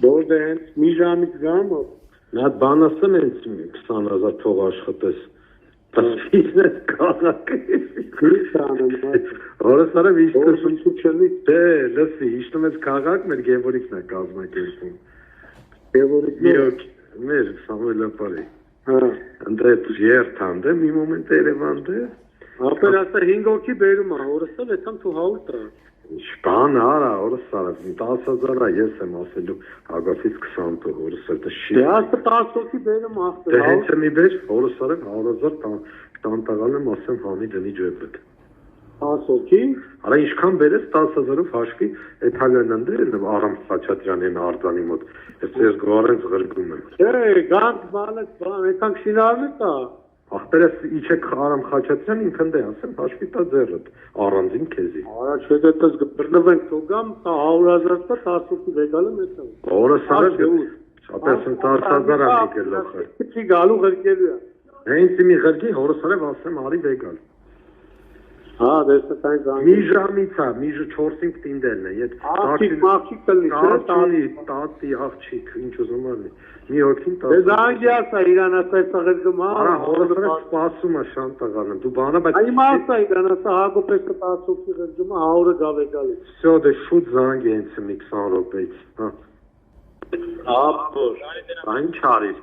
Որտե հենց մի ժամից գամ Նա բան ասեմ հենց 20,000 փող աշխատես Բիզնես քաղաք Որս արև իշտում Դե, լսի, իշտում ես քաղաք մեր գևորիքն է կազմակերպում Մեր Սամվելապարի Ընդ երթանդ է, մի մոմենտ Երևանդ է Ապեր ասա 5 հոգի բերում է, օրսը վեցամ թու հաուր տրա Շպան արա, օրս արավ, 10,000 ես եմ ասելու Ագասից 20 թող, օրս է դա շի Դե ասա 10 հոգի բերում աղտր Դե հենց եմ իբեր, օրս արավ 100,000 տանտաղան եմ ասեմ հանի դնի ջոյպետ 10 հոգի Արա ինչքան բերես 10,000-ով հաշվի Էթալյան ընդ է Արամ Խաչատրյանին արձանի մոտ Ես ես գվարենց ғրգում եմ Գանք բանեց բան, եկանք շինարն է տա Ախպերս իչեք Արամ Խաչատրյան ինքն դե ասեմ հաշվի տա ձեռդ առանձին քեզի Արա չէ դետս գբրնվենք թողամ 100,000 տա 10 հոգի վեգալը մեծա Օրս արավ ապես 10,000 անգել լոխը Չի գալու ղրկելու է Հենց իմի ղրկի հորս արավ ասեմ արի վեգալ Հա, դեսնս այն զանգ Մի ժամից է, մի 4-5 տինդելն է Աղջիկ կլնի Տատի աղջիկ, ինչ ուզում արնի Մի հոգին Դե զանգի ասա իրան ասա ես աղերգում Արա հորս արավ սպասում է շան տղանը Դու բանը բայց Այմ ասա իրան ասա հագոպես կտացոքի ղրգում 100-ը գավեկալի Всё, դե շուտ զանգ է հենց մի 20 րոպեից Ապոր Ինչ արիր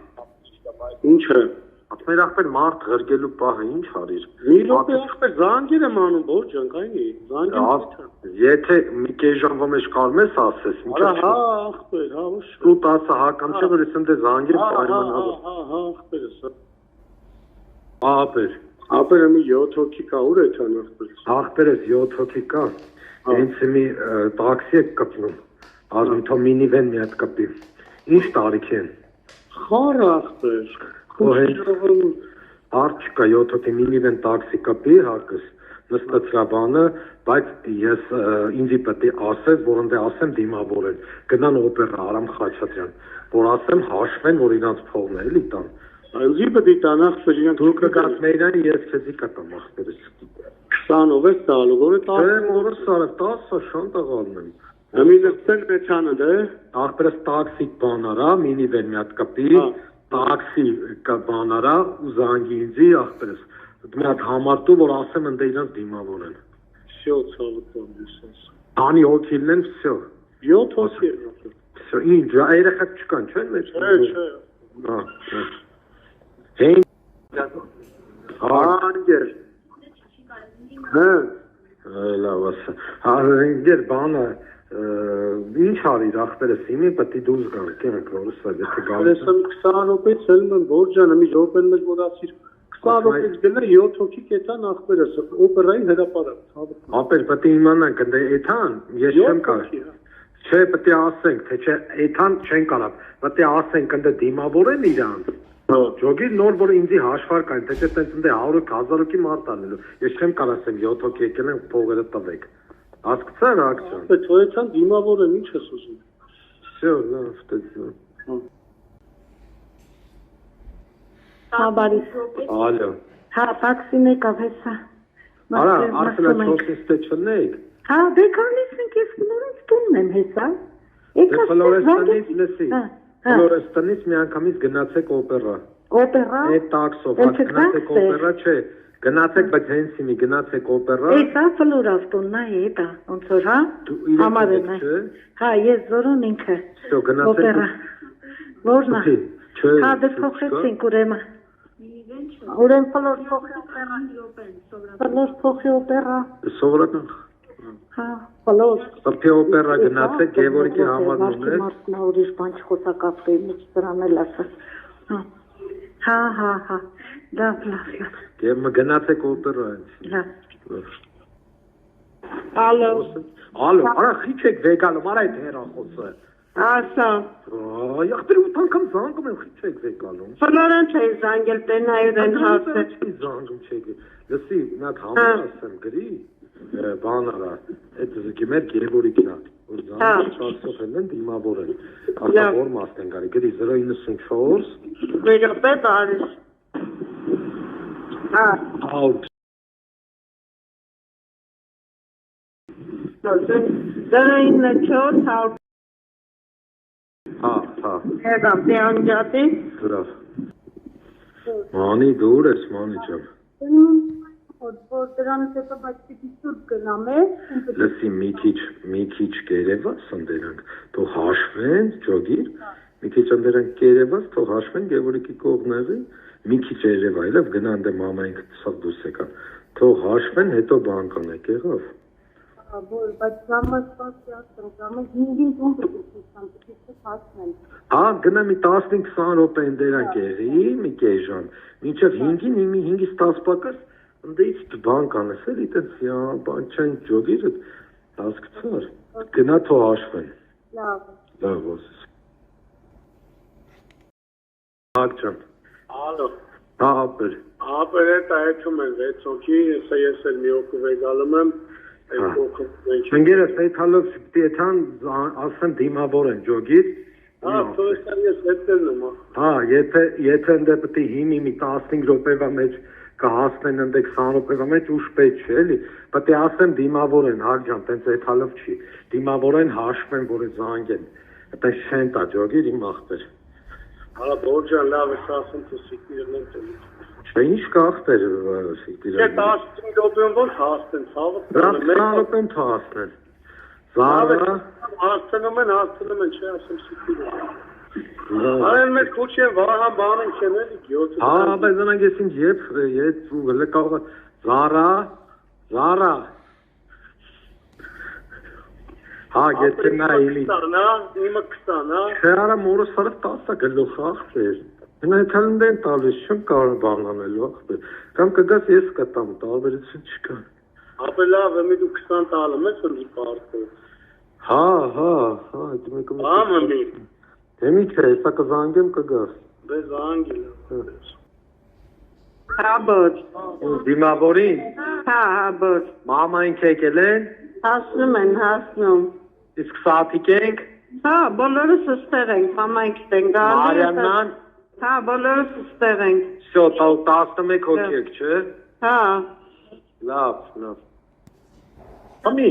Ինչը Ատմեր աղբեր մարդ ղրգելու պահը ինչ արիր Մի րոպե աղբեր զանգեր եմ անում որ ջանք այնի Եթե մի կես ժամվա մեջ կարում ես ասես Արա հա աղբեր հա ուշ Շուտ ասա հական չէ որ ես ընդ է զանգեր պայմանավոր Հա աղբեր ասա Աղբեր Աղբերը մի 7 հոգի կա ուր է չան աղբեր Աղբերս 7 հոգի կա Հենց մի տաքսի եք կպնում Ազմ թո մինիվեն մի հատ կպի Ինչ տարիք են Խար աղբեր Արդ չկա 7 հոգի մինիվեն տաքսի կպի հարկս նստացրաբանը, բայց ես ինձի պետք է ասես, որ ընդ ասեմ դիմավորել, գնան օպերա Արամ Խաչատրյան, որ ասեմ հաշվեն, որ իրանց փողն է, էլի տան։ Այնձի պետք է տան ախպեր իրանք դու կգաս մերան ես քեզի կտամ ախպերս։ 20-ով ես տալու, որը 10։ Դե մորս արը 10 շան տղալն եմ։ Ամի լսել մեջանը դե։ Ախպերս տաքսի բան արա, մինիվեն մի հատ կպի, տաքսի բան արա ու զանգի ինձի ախպերս։ Մի հատ համարտու, որ ասեմ ընդ իրանց դիմավորել։ Всё, ցավը տանես։ Անի հոգիլն են, всё։ 7 հոգի։ Всё, ինչ, երեխեք չկան, չէ՞ մեջ։ Չէ։ Հա։ Հեն։ Անգեր։ Հա։ Լավ ասա։ Անգեր բանը ինչ արիր ախպերս իմի պետք է դուրս գան, կյանք որս է, եթե գալիս։ Ես 20 րոպեից ելնում եմ, որ ջան, մի րոպեն մեջ մոտացիր։ 20 րոպեից գնա 7 հոգի կետան ախպերս, օպերային հրապարակ։ Ապեր պետք է իմանանք, ընդ էթան, ես չեմ կարող։ Չէ, պետք է ասենք, թե չէ, էթան չեն կարող։ Պետք է ասենք, ընդ դիմավորեն իրանց։ Ջոգի նոր որ ինձի հաշվարկային, թե չէ տենց ընդ 100,000 հոգի մարդ անելու։ Ես չեմ կարող ասեմ 7 հոգի եկել են փողերը տվեք։ Հասկացա ռեակցիան։ Բայց թողեցան դիմավորեն, ինչ ես ուզում։ Всё, լավ, ստեցա։ Հա, Բարիս։ Ալո։ Հա, տաքսին եկավ հեսա։ Արա, արդեն 4-ից չնեք։ Հա, դե գալիս ենք ես նորից տունն եմ հեսա։ Դե Ֆլորենտիանից լսի։ Ֆլորենտիանից մի անգամից գնացեք օպերա։ Օպերա։ Այդ տաքսով, գնացեք օպերա, չէ։ Գնացեք, բայց հենց իմի գնացեք օպերա։ Էսա ֆլորավտոնն է, դա, ոնց որ հա։ Համարեն է։ Հա, ես զորուն ինքը։ Всё, գնացեք։ Օպերա։ Որն է։ Չէ։ Հա, դե փոխեցինք ուրեմն։ Ուրեմն ֆլոր փոխի օպերա։ Ֆլոր փոխի օպերա։ Սովորական։ Հա, ֆլոր։ Սփի օպերա գնացեք, Գևորգի համարնում եք։ Մարդն ուրիշ բան չխոսակապտի, ինչ դրան էլ ասա։ Հա։ Լավ։ Եվ գնացեք օպերա։ Լավ։ Ալո։ Արա խիչեք վեգալում, արա այդ հեռախոսը։ Ասա։ Ախպեր ու անգամ զանգում եմ խիչեք վեգալում։ Ֆլորենտ է զանգել տենայրեն հասել։ Զանգում չեք։ Լսի, նա համար ասեմ գրի, բան արա, այդ զգիմեր Գևորգին է, որ զանգում չարսով են դիմավորել։ Ասա որ մաս են գարի, գրի 094 Վերոպե բարիս։ Հա։ Out. Դրային 4 ha. Եկավ դեանջատի։ Լավ։ Մանի դուր ես, մանի ջան։ Որ դրանից հետո բայց պիտի սուրբ գնամ է։ Լսի մի քիչ կերևաս ընդերանք, թող հաշվեն, ջոգիր, մի քիչ ընդերանք կերևաս, թող հաշվեն Գևորգի կողմերը, մի քիչ երևա, այլև գնան դե մամային կտսավ դուրս եկան, թող հաշվեն, հետո բան կանեք, եղավ։ Բայց ժամը սպասի ասեմ, ժամը 5-ին տուն պիտի հասնեն։ Հա, գնա մի 15-20 րոպե ընդերանք եղի, մի կեժան, մինչև 5-ին, 5-ից 10 պակաս, ընդեից բան կանես էլի, տենց բան չեն ջոգիրը, հասկացար, գնա թող հաշվեն։ Լավ ոսես։ Հակ ջան։ Ալո։ Հա, ապեր։ Ապեր հետ այդում են 6 հոգի, ես էլ մի հոգու վեգալում եմ, Ընկերս այդալով պիտան ասեմ դիմավոր են ջոգիր։ Հա, թողեցան ես հետերն եմ։ Հա, եթե ընդե պետք է հիմի մի 15 րոպեվա մեջ կհասնեն ընդե 20 րոպեվա մեջ ուշ պետք չէ, էլի։ Պետք է ասեմ դիմավոր են, հակ ջան, տենց այդալով չի։ Դիմավոր են հաշվեն, որ զանգեն։ Այդպես չեն տա ջոգիր իմ ախպեր։ Հա, բորջան լավ ես ասում, թե սիկիրն են տելից։ Ինչ կա ախպեր սիկիրը։ Չէ, 15 րոպեում ոնց հասնեն, ցավը։ 20 րոպեում հասնեն։ Զարը հասնում են, չէ, ասում սիկիրը։ Այն մեծ քուչի են վարահան բան են չեն էլի 7։ Հա, բայց նրանք ես ինձ ետ ու հələ կարող Զարա։ Հա, եթե նա իլի։ 20, իմը 20, հա։ Չէ, արա մորս հարը 10 գլուխ ախպեր։ Նա թալնդեն տալիս չեմ կարող բան անելու ախպեր։ Կամ կգաս ես կտամ, տարբերություն չկա։ Ապա լավ, մի դու 20 տալում ես որ պարտը։ Հա, այդ մեկը։ Հա, մամի։ Դե մի չէ, հեսա կզանգեմ կգաս։ Դե զանգել։ Հա, բոչ։ Դիմավորին։ Հա, բոչ։ Մամային եկել են։ Հասնում։ Իսկ սաթիկ ենք։ Հա, բոլորս ստեղ ենք, մամայք են գալիս։ Մարիամնան։ Հա, բոլորս ստեղ ենք։ Շո, 11 հոգի եք, չէ։ Հա։ Լավ։ Մամի,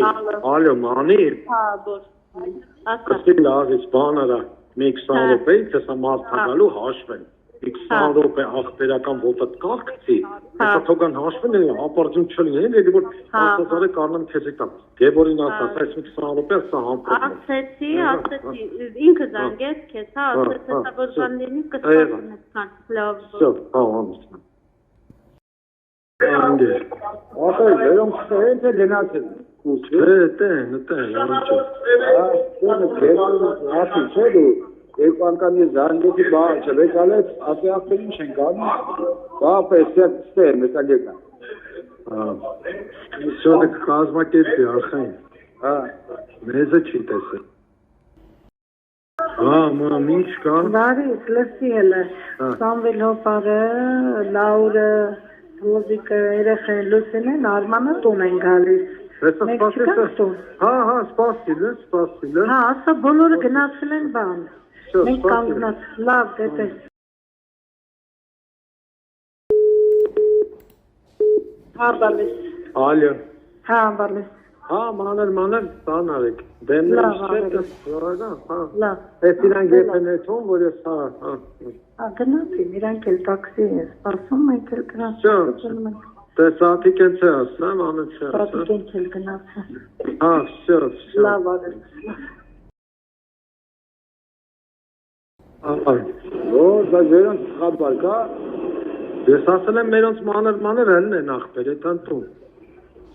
ալո, մանի։ Հա, բոչ։ Ասա։ Կստի լավ, ես բան արա, մի 20 րոպե, ես մարդագալու հաշվեն։ 20 րոպե ախպերական ոտը կաղկցի, հեսա թողան հաշվեն է, ապարձում չլինեն, էլի որ աստազարը կարնամ քեզ եկտամ։ Գևորին ասաց, այս մի 20 րոպե ասա համպրում։ Ասեցի, ինքը զանգեց քեզ, հա, ասեց հեսա որ ժանդենի կստացնեմ այդքան, լավ։ Շո, հա, ամուսնա։ Անգեր։ Ասա, վերոնք ստեղենց է գնացել։ Տեն, Երկու անգամ ես զանգեցի բան չվեկալեց, ասի ախպերին չեն գալի, բաղպես ստեղ մետագեկա։ Սյոդը կազմակերպի արխային, մեզը չի տեսել։ Մամ, ինչ կա։ Բարիս, լսի էլ է, Սամվել հոպարը, Լաուրը, Ռոզիկը, երեխեն լուսին են, Արմանը տուն են գալիս։ Հա, սպասիլ։ Հա, ասա բոլորը գնացել են բան։ Մենք կանգնած, լավ, դեպես։ Հա, բալիս։ Ալյո։ Հա, բալիս։ Հա, մանր, բան արեք։ Դեմներ շետը, հա։ Լավ։ Ես իրանք եփեն էթոն, որ ես, հա։ Հա, գնացին, իրանք էլ տաքսի են սպասում, մենք էլ գնացին։ Դե սաթիկ են չէ ասեմ, անը չէ ասեմ։ Սաթիկ են չել գնացին։ Հա, շո։ Լավ, արես։ Դա վերոնց խաբար կա։ Ես ասել եմ մերոնց մանր հելն են ախպեր, էտան տուն։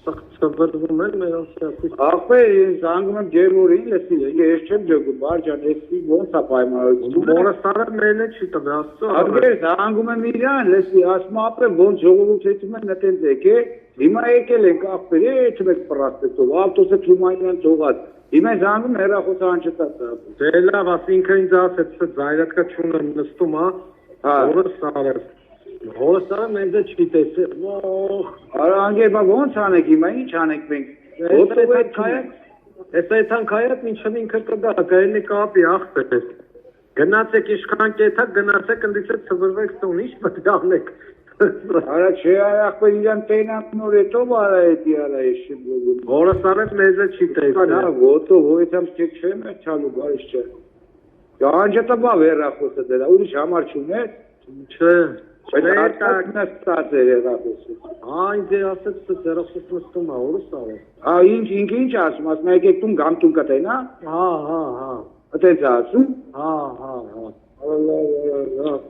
Սխծվրվում են մերոնց հատիս։ Ախպեր, ես զանգում եմ Գևորին, լսի, ես չեմ ջոգում, բարջան, ես ոնց է պայմանավորվում։ Մորը սարը մերն է չի տվե, աստծո։ Ախպեր, զանգում եմ իրան, լսի, ասում ապրեմ, ոնց ժողովուրդ հետում են նետենց եկե, հիմա եկել ենք ախպեր, չմ եք պրասպետով, ավտոսը թումանյան ծողած։ Հիմա զանգում հեռախոսան չտած։ Դե լավ, ասինքը ինձ ասեց, զայրատկա չունեմ նստում, Հորը սարը մեզը չի տեսել, Արա անգեր, ոնց անեք հիմա, ինչ անեք մենք։ Ես այդան կայատ մինչև ինքը կգա, կայլի կապի ախպեր։ Գնացեք իշխան կետակ, գնացեք ընդիցեք ծվրվեք ստուն, ինչ պետք անեք։ Արա չէ, ախպեր իրան տենակ նոր հետով արա էտի արա ես չեմ գոգում։ Հորը սարը մեզը չի տեսել։ Հա, ոտով, հոյեցամ չեք չեմ է չալու, բարիշ չէ։ Անջատաբա վերախոսը դրա, ուրիշ համար չունես։ Չէ։ Բայց հատկած նստած է վերախոսը։ Այն դե ասեց վերախոս նստում է, որս արի։ Ինչ ասում, ասում եկեք տուն գամտուն կտեն, հա։ Հա։ Այդպես ասում։ Հա։ Ալա